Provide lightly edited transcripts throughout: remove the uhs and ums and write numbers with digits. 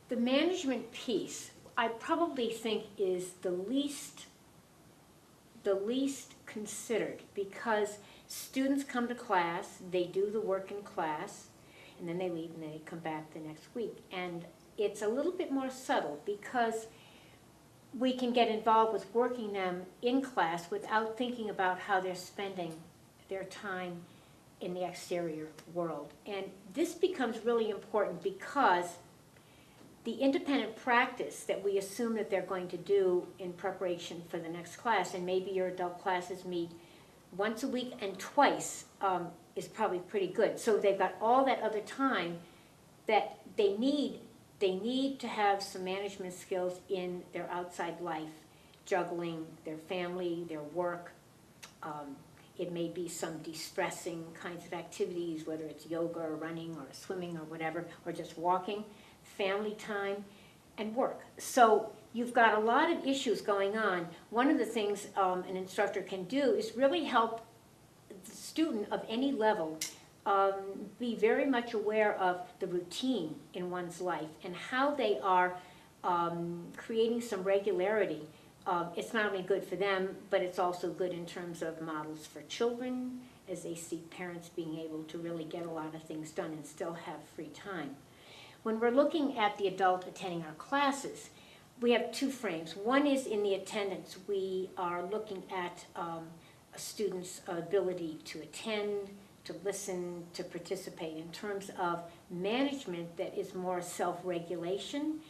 The management piece, I probably think, is the least considered, because students come to class, they do the work in class, and then they leave and they come back the next week. And it's a little bit more subtle, because we can get involved with working them in class without thinking about how they're spending their time in the exterior world. And this becomes really important, because the independent practice that we assume that they're going to do in preparation for the next class, and maybe your adult classes meet once a week and twice, is probably pretty good. So they've got all that other time that they need to have some management skills in their outside life, juggling their family, their work. It may be some de-stressing kinds of activities, whether it's yoga or running or swimming or whatever, or just walking, family time, and work. So you've got a lot of issues going on. One of the things an instructor can do is really help the student of any level be very much aware of the routine in one's life and how they are creating some regularity. It's not only good for them, but it's also good in terms of models for children, as they see parents being able to really get a lot of things done and still have free time. When we're looking at the adult attending our classes, we have two frames. One is in the attendance. We are looking at a student's ability to attend, to listen, to participate, in terms of management that is more self-regulation,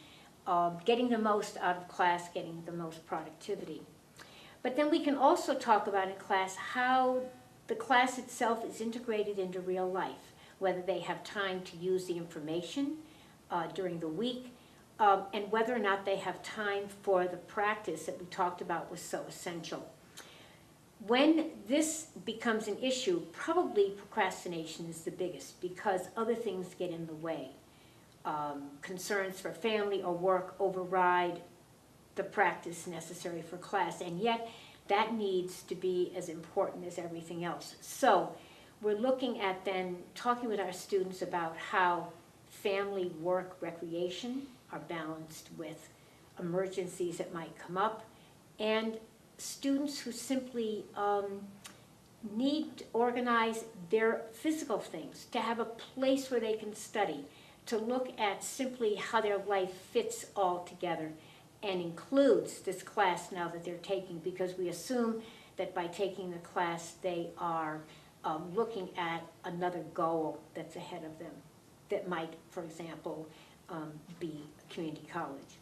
getting the most out of class, getting the most productivity. But then we can also talk about in class how the class itself is integrated into real life, whether they have time to use the information during the week, and whether or not they have time for the practice that we talked about was so essential. When this becomes an issue, probably procrastination is the biggest, because other things get in the way. Concerns for family or work override the practice necessary for class, and yet that needs to be as important as everything else. So we're looking at then talking with our students about how family, work, recreation are balanced with emergencies that might come up, and students who simply need to organize their physical things, to have a place where they can study, to look at simply how their life fits all together and includes this class now that they're taking, because we assume that by taking the class they are looking at another goal that's ahead of them that might, for example, be community college.